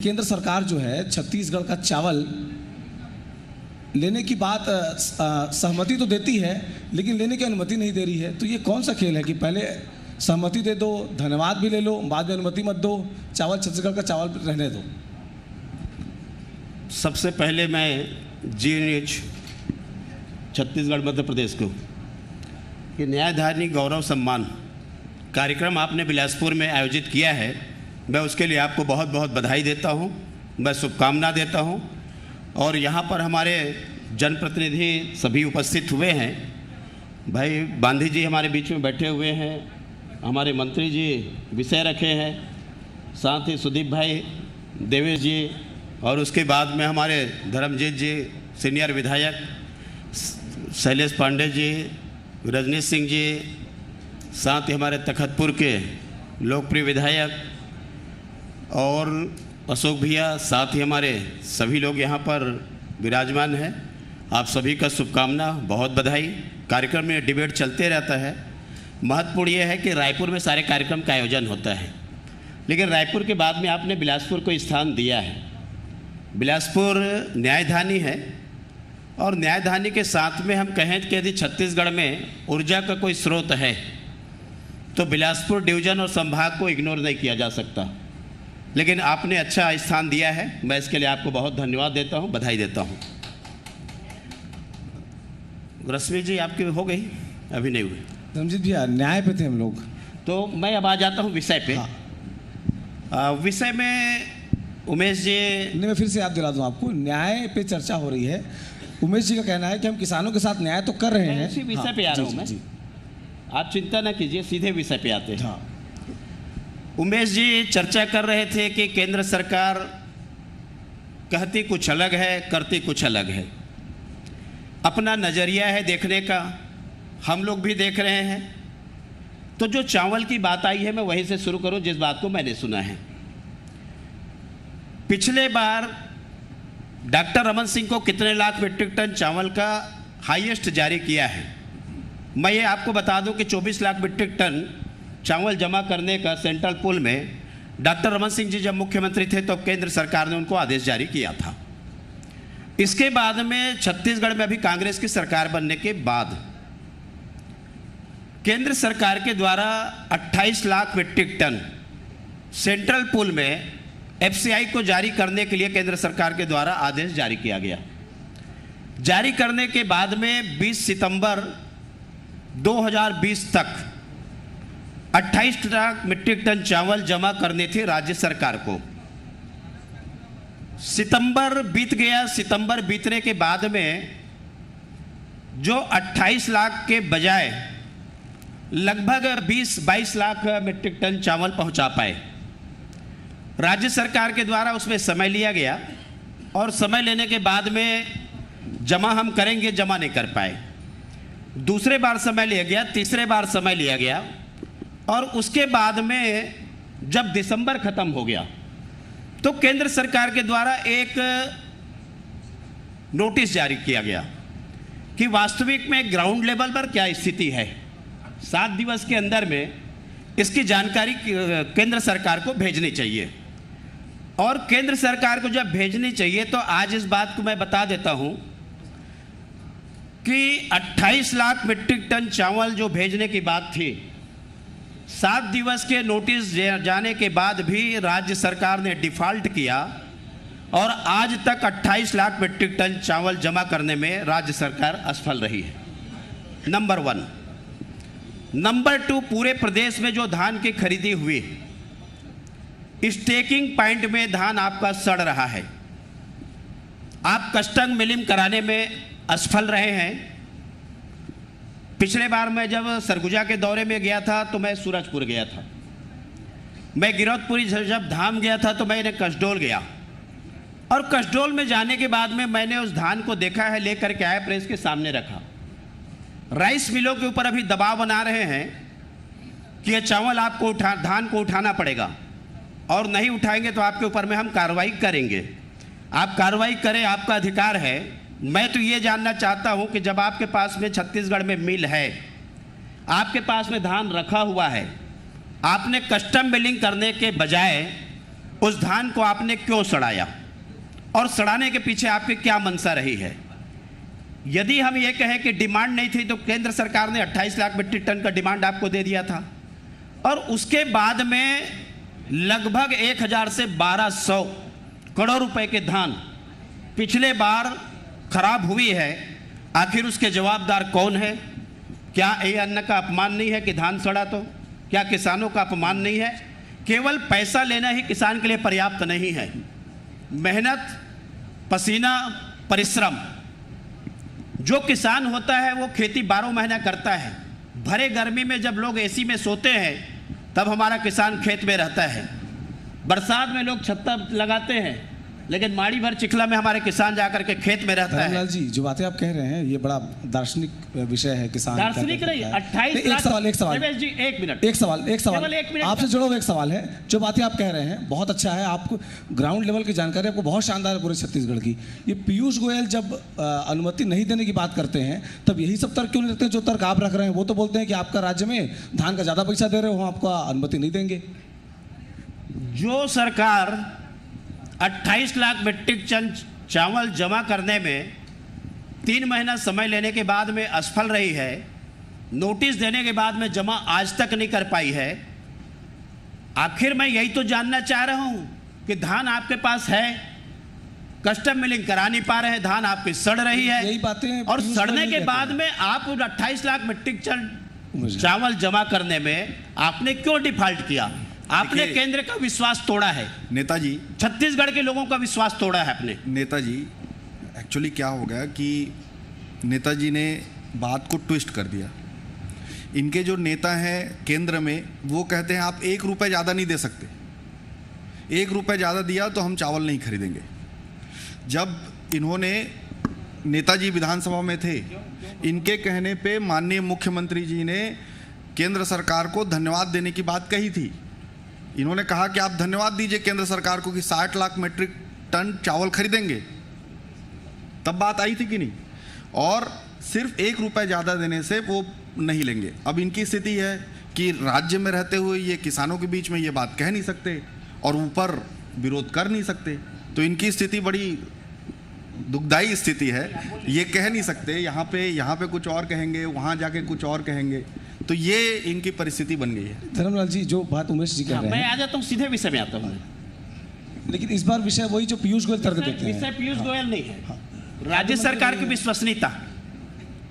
केंद्र सरकार जो है छत्तीसगढ़ का चावल लेने की बात सहमति तो देती है, लेकिन लेने की अनुमति नहीं दे रही है। तो ये कौन सा खेल है कि पहले सहमति दे दो, धन्यवाद भी ले लो, बाद में अनुमति मत दो, चावल छत्तीसगढ़ का चावल रहने दो। सबसे पहले मैं GNH छत्तीसगढ़ मध्य प्रदेश को कि न्यायधारणी गौरव सम्मान कार्यक्रम आपने बिलासपुर में आयोजित किया है, मैं उसके लिए आपको बहुत बहुत बधाई देता हूं, मैं शुभकामना देता हूं। और यहाँ पर हमारे जनप्रतिनिधि सभी उपस्थित हुए हैं। भाई बांधी जी हमारे बीच में बैठे हुए हैं, हमारे मंत्री जी विषय रखे हैं, साथ ही सुदीप भाई देवेश जी, और उसके बाद में हमारे धर्मजीत जी सीनियर विधायक, शैलेश पांडे जी, रजनीश सिंह जी, साथ ही हमारे तखतपुर के लोकप्रिय विधायक और अशोक भैया, साथ ही हमारे सभी लोग यहाँ पर विराजमान हैं। आप सभी का शुभकामना, बहुत बधाई। कार्यक्रम में डिबेट चलते रहता है। महत्वपूर्ण ये है कि रायपुर में सारे कार्यक्रम का आयोजन होता है, लेकिन रायपुर के बाद में आपने बिलासपुर को स्थान दिया है। बिलासपुर न्यायधानी है और न्यायधानी के साथ में हम कहें कि यदि छत्तीसगढ़ में ऊर्जा का कोई स्रोत है तो बिलासपुर डिवीज़न और संभाग को इग्नोर नहीं किया जा सकता, लेकिन आपने अच्छा स्थान दिया है। मैं इसके लिए आपको बहुत धन्यवाद देता हूं, बधाई देता हूं। रश्मि जी आपकी हो गई? अभी नहीं हुई। धर्मजीत भैया न्याय पे थे हम लोग, तो मैं अब आ जाता हूं विषय पे। हाँ। विषय में उमेश जी नहीं, मैं फिर से याद दिला दूं आपको, न्याय पे चर्चा हो रही है। उमेश जी का कहना है कि हम किसानों के साथ न्याय तो कर रहे हैं। इसी विषय पे आ रहा हूँ मैं, आप चिंता ना कीजिए, सीधे विषय पे आते हैं। हाँ। उमेश जी चर्चा कर रहे थे कि केंद्र सरकार कहती कुछ अलग है, करती कुछ अलग है। अपना नज़रिया है देखने का, हम लोग भी देख रहे हैं। तो जो चावल की बात आई है मैं वहीं से शुरू करूं जिस बात को मैंने सुना है। पिछले बार डॉक्टर रमन सिंह को कितने लाख मीट्रिक टन चावल का हाईएस्ट जारी किया है? मैं ये आपको बता दूं कि 24 लाख मीट्रिक टन चावल जमा करने का सेंट्रल पूल में डॉक्टर रमन सिंह जी जब मुख्यमंत्री थे तो केंद्र सरकार ने उनको आदेश जारी किया था। इसके बाद में छत्तीसगढ़ में अभी कांग्रेस की सरकार बनने के बाद केंद्र सरकार के द्वारा 28 lakh metric ton central pool में FCI को जारी करने के लिए केंद्र सरकार के द्वारा आदेश जारी किया गया। जारी करने के बाद में 20 सितंबर 2020 तक 28 लाख मीट्रिक टन चावल जमा करने थे राज्य सरकार को। सितंबर बीत गया। सितंबर बीतने के बाद में जो 28 लाख के बजाय लगभग 20-22 लाख मीट्रिक टन चावल पहुंचा पाए। राज्य सरकार के द्वारा उसमें समय लिया गया और समय लेने के बाद में जमा हम करेंगे, जमा नहीं कर पाए। दूसरे बार समय लिया गया, तीसरे बार समय लिया गया और उसके बाद में जब दिसंबर खत्म हो गया तो केंद्र सरकार के द्वारा एक नोटिस जारी किया गया कि वास्तविक में ग्राउंड लेवल पर क्या स्थिति है। 7 दिवस के अंदर में इसकी जानकारी केंद्र सरकार को भेजनी चाहिए। और केंद्र सरकार को जब भेजनी चाहिए तो आज इस बात को मैं बता देता हूं कि 28 लाख मीट्रिक टन चावल जो भेजने की बात थी, 7 दिवस के नोटिस जाने के बाद भी राज्य सरकार ने डिफॉल्ट किया और आज तक 28 लाख मीट्रिक टन चावल जमा करने में राज्य सरकार असफल रही है। नंबर 1। नंबर 2, पूरे प्रदेश में जो धान की खरीदी हुई, स्टेकिंग पॉइंट में धान आपका सड़ रहा है। आप कस्टम मिलिंग कराने में असफल रहे हैं। पिछले बार मैं जब सरगुजा के दौरे में गया था तो मैं सूरजपुर गया था। मैं गिरौदपुरी जब धाम गया था तो मैंने कसडोल गया और कसडोल में जाने के बाद में मैंने उस धान को देखा है, लेकर के आया, प्रेस के सामने रखा। राइस मिलों के ऊपर अभी दबाव बना रहे हैं कि ये चावल आपको धान को उठाना पड़ेगा और नहीं उठाएंगे तो आपके ऊपर में हम कार्रवाई करेंगे। आप कार्रवाई करें, आपका अधिकार है। मैं तो ये जानना चाहता हूं कि जब आपके पास में छत्तीसगढ़ में मिल है, आपके पास में धान रखा हुआ है, आपने कस्टम मिलिंग करने के बजाय उस धान को आपने क्यों सड़ाया और सड़ाने के पीछे आपकी क्या मंशा रही है। यदि हम ये कहें कि डिमांड नहीं थी तो केंद्र सरकार ने 28 लाख मीट्रिक टन का डिमांड आपको दे दिया था और उसके बाद में लगभग 1000 से 1200 करोड़ रुपए के धान पिछले बार खराब हुई है। आखिर उसके जवाबदार कौन है? क्या ये अन्न का अपमान नहीं है कि धान सड़ा? तो क्या किसानों का अपमान नहीं है? केवल पैसा लेना ही किसान के लिए पर्याप्त नहीं है। मेहनत, पसीना, परिश्रम, जो किसान होता है वो खेती 12 महीना करता है। भरे गर्मी में जब लोग एसी में सोते हैं तब हमारा किसान खेत में रहता है। बरसात में लोग छत्ता लगाते हैं लेकिन माड़ी भर चिखला में हमारे किसान जाकर के खेत में रहता है। धर्मलाल जी, जो बातें आप कह रहे हैं ये बड़ा दार्शनिक विषय है। किसान दार्शनिक नहीं, 28 एक सवाल रमेश जी, एक मिनट, एक सवाल केवल एक मिनट आपसे जुड़ा हुआ एक सवाल है। जो बातें आप कह रहे हैं बहुत अच्छा है, आपको ग्राउंड लेवल की जानकारी आपको बहुत शानदार है पूरे छत्तीसगढ़ की। ये पीयूष गोयल जब अनुमति नहीं देने की बात करते हैं तब यही सब तर्क क्यों नहीं रखते हैं जो तर्क आप रख रहे हैं? वो तो बोलते हैं कि आपका राज्य में धान का ज़्यादा पैसा दे रहे हो, हम आपको अनुमति नहीं देंगे। जो सरकार 28 लाख मीट्रिक टन चावल जमा करने में 3 महीना समय लेने के बाद में असफल रही है, नोटिस देने के बाद में जमा आज तक नहीं कर पाई है, आखिर मैं यही तो जानना चाह रहा हूं कि धान आपके पास है, कस्टम मिलिंग करा नहीं पा रहे हैं, धान आपकी सड़ रही है, यही बातें और सड़ने के बाद में आप 28 लाख मीट्रिक टन चावल जमा करने में आपने क्यों डिफॉल्ट किया? आपने केंद्र का विश्वास तोड़ा है। नेताजी, छत्तीसगढ़ के लोगों का विश्वास तोड़ा है आपने। नेताजी, एक्चुअली क्या हो गया कि नेताजी ने बात को ट्विस्ट कर दिया। इनके जो नेता हैं केंद्र में वो कहते हैं आप 1 रुपये ज़्यादा नहीं दे सकते, 1 रुपये ज़्यादा दिया तो हम चावल नहीं खरीदेंगे। जब इन्होंने, नेताजी विधानसभा में थे, इनके कहने पे माननीय मुख्यमंत्री जी ने केंद्र सरकार को धन्यवाद देने की बात कही थी। इन्होंने कहा कि आप धन्यवाद दीजिए केंद्र सरकार को कि 60 लाख मीट्रिक टन चावल खरीदेंगे। तब बात आई थी कि नहीं? और सिर्फ 1 रुपये ज़्यादा देने से वो नहीं लेंगे। अब इनकी स्थिति है कि राज्य में रहते हुए ये किसानों के बीच में ये बात कह नहीं सकते और ऊपर विरोध कर नहीं सकते, तो इनकी स्थिति बड़ी दुखदायी स्थिति है। ये कह नहीं सकते, यहाँ पे कुछ और कहेंगे, वहाँ जाके कुछ और कहेंगे, तो ये इनकी परिस्थिति बन गई है। धर्मलाल जी, जो बात उमेश जी कह रहे हैं, मैं आ जाता हूँ, सीधे विषय में आता हूँ। लेकिन इस बार विषय वही जो पीयूष गोयल तर्क देते हैं। विषय पीयूष गोयल नहीं है, राज्य सरकार की विश्वसनीयता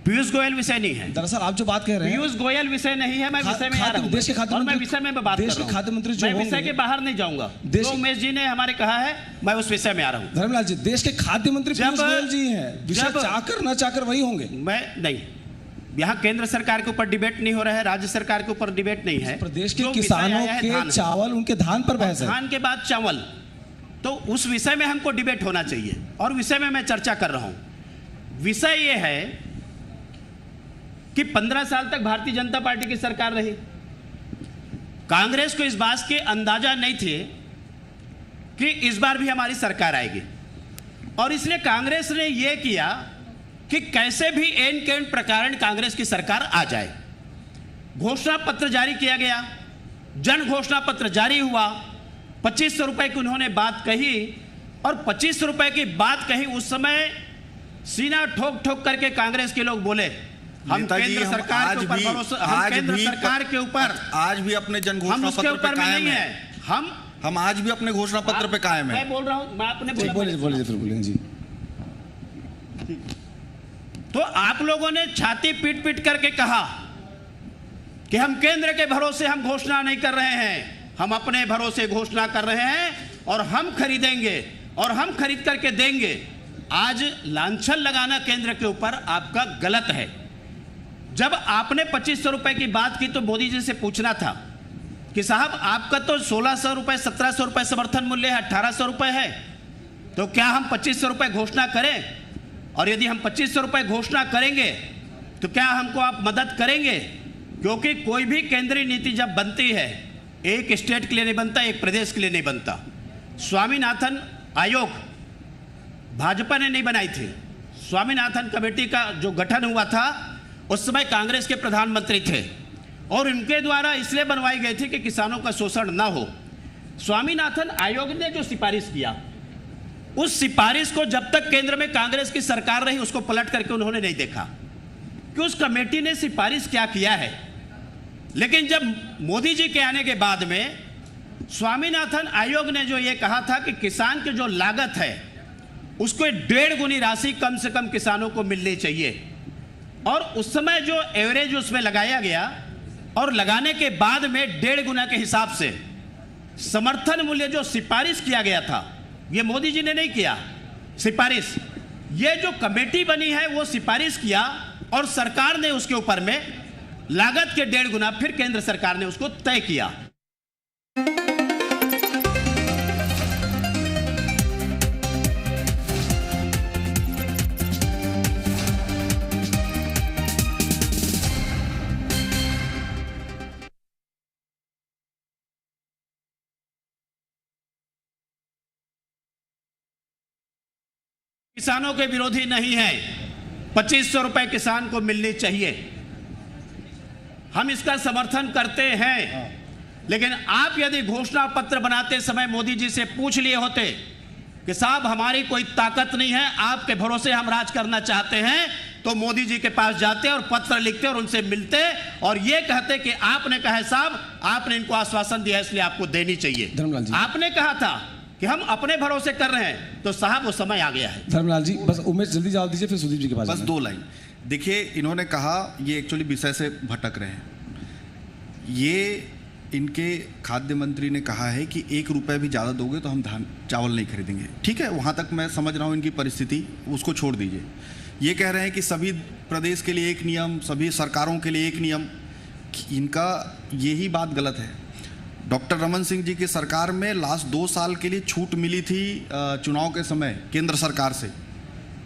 पीयूष गोयल विषय नहीं है। दरअसल आप जो बात कह रहे हैं पीयूष गोयल विषय नहीं है। मैं विषय में आ रहा हूं, देश के खाद्य मंत्री, मैं विषय में बात कर रहा हूं। देश के खाद्य मंत्री जो मैं विषय के बाहर नहीं जाऊंगा। जो उमेश जी ने हमारे कहा है मैं उस विषय में आ रहा हूं। धर्मलाल जी, देश के खाद्य मंत्री पीयूष गोयल जी हैं, विषय चाहकर न चाहकर वही होंगे। मैं नहीं, यहाँ केंद्र सरकार के ऊपर डिबेट नहीं हो रहा है, राज्य सरकार के ऊपर डिबेट नहीं है। प्रदेश के किसानों के चावल, उनके धान पर बहस है, धान के बाद चावल, तो उस विषय में हमको डिबेट होना चाहिए और विषय में मैं चर्चा कर रहा हूं। विषय ये है कि 15 साल तक भारतीय जनता पार्टी की सरकार रही। कांग्रेस को इस बात के अंदाजा नहीं थे कि इस बार भी हमारी सरकार आएगी, और इसलिए कांग्रेस ने यह किया कि कैसे भी एन के एन प्रकार कांग्रेस की सरकार आ जाए। घोषणा पत्र जारी किया गया, जन घोषणा पत्र जारी हुआ, 2500 रुपए की उन्होंने बात कही, और 2500 रुपए की बात कही उस समय सीना ठोक ठोक करके कांग्रेस के लोग बोले हम केंद्र सरकार के ऊपर भरोसा, हम केंद्र सरकार के ऊपर आज भी अपने जन घोषणा पत्र पे कायम है। हम आज भी अपने घोषणा पत्र पे कायम है। मैं बोल रहा हूं, मैं अपने बोलिए जी। तो आप लोगों ने छाती पीट पीट करके कहा कि हम केंद्र के भरोसे हम घोषणा नहीं कर रहे हैं, हम अपने भरोसे घोषणा कर रहे हैं और हम खरीदेंगे और हम खरीद करके देंगे। आज लांछन लगाना केंद्र के ऊपर आपका गलत है। जब आपने 2500 रुपए की बात की तो मोदी जी से पूछना था कि साहब आपका तो 1600 रुपए 1700 रुपए समर्थन मूल्य है, 1800 रुपए है, तो क्या हम 2500 रुपए घोषणा करें? और यदि हम 2500 रुपए घोषणा करेंगे तो क्या हमको आप मदद करेंगे? क्योंकि कोई भी केंद्रीय नीति जब बनती है एक स्टेट के लिए नहीं बनता, एक प्रदेश के लिए नहीं बनता। स्वामीनाथन आयोग भाजपा ने नहीं बनाई थी। स्वामीनाथन कमेटी का जो गठन हुआ था उस समय कांग्रेस के प्रधानमंत्री थे और इनके द्वारा इसलिए बनवाई गई थी कि किसानों का शोषण ना हो। स्वामीनाथन आयोग ने जो सिफारिश किया, उस सिफारिश को जब तक केंद्र में कांग्रेस की सरकार रही उसको पलट करके उन्होंने नहीं देखा कि उस कमेटी ने सिफारिश क्या किया है। लेकिन जब मोदी जी के आने के बाद में स्वामीनाथन आयोग ने जो ये कहा था कि किसान की जो लागत है उसको 1.5 गुनी राशि कम से कम किसानों को मिलनी चाहिए, और उस समय जो एवरेज उसमें लगाया गया और लगाने के बाद में 1.5 गुना के हिसाब से समर्थन मूल्य जो सिफारिश किया गया था, ये मोदी जी ने नहीं किया सिफारिश, ये जो कमेटी बनी है वो सिफारिश किया और सरकार ने उसके ऊपर में लागत के 1.5 गुना फिर केंद्र सरकार ने उसको तय किया। किसानों के विरोधी नहीं है, 2500 रुपए किसान को मिलनी चाहिए, हम इसका समर्थन करते हैं। लेकिन आप यदि घोषणा पत्र बनाते समय मोदी जी से पूछ लिए होते कि साहब हमारी कोई ताकत नहीं है, आपके भरोसे हम राज करना चाहते हैं, तो मोदी जी के पास जाते और पत्र लिखते और उनसे मिलते और ये कहते कि आपने कहा है साहब, आपने इनको आश्वासन दिया इसलिए आपको देनी चाहिए। धर्मलाल जी, आपने कहा था कि हम अपने भरोसे कर रहे हैं, तो साहब वो समय आ गया है। धर्मलाल जी बस उमेश जल्दी जवाब दीजिए, फिर सुदीप जी के पास बस 2 लाइन। देखिए, इन्होंने कहा, ये एक्चुअली विषय से भटक रहे हैं। ये इनके खाद्य मंत्री ने कहा है कि 1 रुपये भी ज़्यादा दोगे तो हम धान चावल नहीं खरीदेंगे। ठीक है, वहाँ तक मैं समझ रहा हूँ इनकी परिस्थिति, उसको छोड़ दीजिए। ये कह रहे हैं कि सभी प्रदेश के लिए एक नियम, सभी सरकारों के लिए एक नियम, इनका यही बात गलत है। डॉक्टर रमन सिंह जी की सरकार में लास्ट 2 साल के लिए छूट मिली थी चुनाव के समय केंद्र सरकार से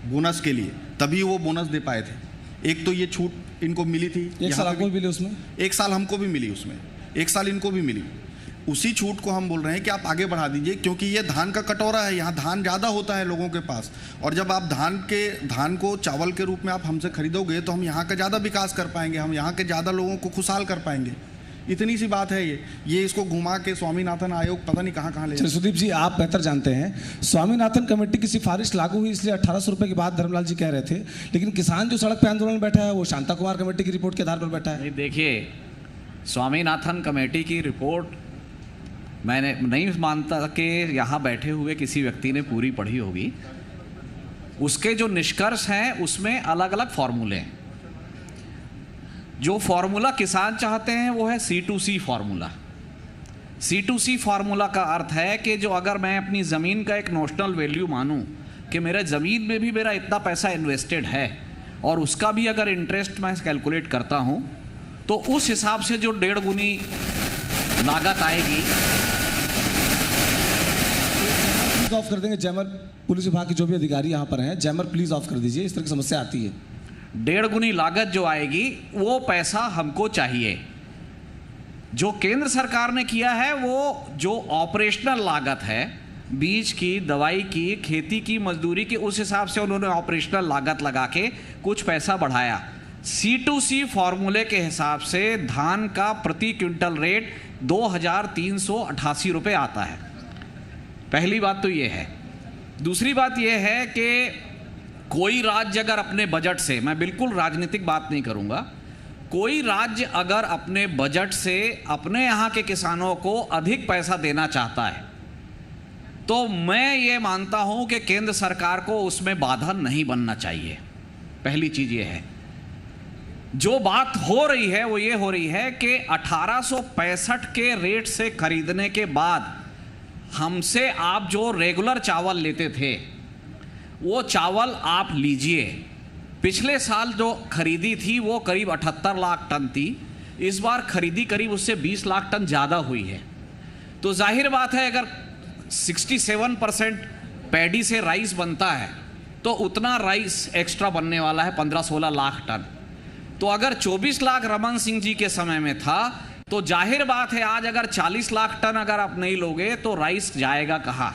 बोनस के लिए, तभी वो बोनस दे पाए थे। एक तो ये छूट इनको मिली थी, 1 साल आपको भी मिली उसमें, 1 साल हमको भी मिली उसमें, 1 साल इनको भी मिली। उसी छूट को हम बोल रहे हैं कि आप आगे बढ़ा दीजिए, क्योंकि ये धान का कटोरा है, यहाँ धान ज़्यादा होता है लोगों के पास, और जब आप धान को चावल के रूप में आप हमसे खरीदोगे तो हम यहाँ का ज़्यादा विकास कर पाएंगे, हम यहाँ के ज़्यादा लोगों को खुशहाल कर पाएंगे। इतनी सी बात है। ये इसको घुमा के स्वामीनाथन आयोग पता नहीं कहाँ ले। चलिए सुदीप जी, आप बेहतर जानते हैं, स्वामीनाथन कमेटी की सिफारिश लागू हुई इसलिए 1800 रुपये की बात धर्मलाल जी कह रहे थे, लेकिन किसान जो सड़क पे आंदोलन में बैठा है वो शांता कुमार कमेटी की रिपोर्ट के आधार पर बैठा है। नहीं, देखिए, स्वामीनाथन कमेटी की रिपोर्ट मैंने नहीं मानता कि यहाँ बैठे हुए किसी व्यक्ति ने पूरी पढ़ी होगी। उसके जो निष्कर्ष हैं उसमें अलग अलग फॉर्मूले हैं। जो फॉर्मूला किसान चाहते हैं वो है C2C फॉर्मूला। C2C फार्मूला का अर्थ है कि जो अगर मैं अपनी ज़मीन का एक नोशनल वैल्यू मानूं कि मेरे ज़मीन में भी मेरा इतना पैसा इन्वेस्टेड है और उसका भी अगर इंटरेस्ट मैं कैलकुलेट करता हूं, तो उस हिसाब से जो 1.5 गुनी लागत आएगी। प्लीज ऑफ कर देंगे जैमर, पुलिस विभाग के जो भी अधिकारी यहाँ पर हैं, जैमर प्लीज ऑफ कर दीजिए, इस तरह की समस्या आती है। 1.5 गुनी लागत जो आएगी वो पैसा हमको चाहिए। जो केंद्र सरकार ने किया है वो जो ऑपरेशनल लागत है, बीज की, दवाई की, खेती की, मजदूरी की, उस हिसाब से उन्होंने ऑपरेशनल लागत लगा के कुछ पैसा बढ़ाया। C2C फॉर्मूले के हिसाब से धान का प्रति क्विंटल रेट 2388 रुपये आता है। पहली बात तो ये है। दूसरी बात ये है कि कोई राज्य अगर अपने बजट से, मैं बिल्कुल राजनीतिक बात नहीं करूँगा, कोई राज्य अगर अपने बजट से अपने यहाँ के किसानों को अधिक पैसा देना चाहता है तो मैं ये मानता हूँ कि केंद्र सरकार को उसमें बाधा नहीं बनना चाहिए। पहली चीज़ ये है। जो बात हो रही है वो ये हो रही है कि 1865 के रेट से खरीदने के बाद हमसे आप जो रेगुलर चावल लेते थे वो चावल आप लीजिए। पिछले साल जो खरीदी थी वो करीब 78 लाख टन थी, इस बार खरीदी करीब उससे 20 लाख टन ज़्यादा हुई है। तो जाहिर बात है अगर 67% पैडी से राइस बनता है तो उतना राइस एक्स्ट्रा बनने वाला है 15-16 लाख टन। तो अगर 24 लाख रमन सिंह जी के समय में था तो जाहिर बात है आज अगर 40 लाख टन अगर आप नहीं लोगे तो राइस जाएगा कहाँ।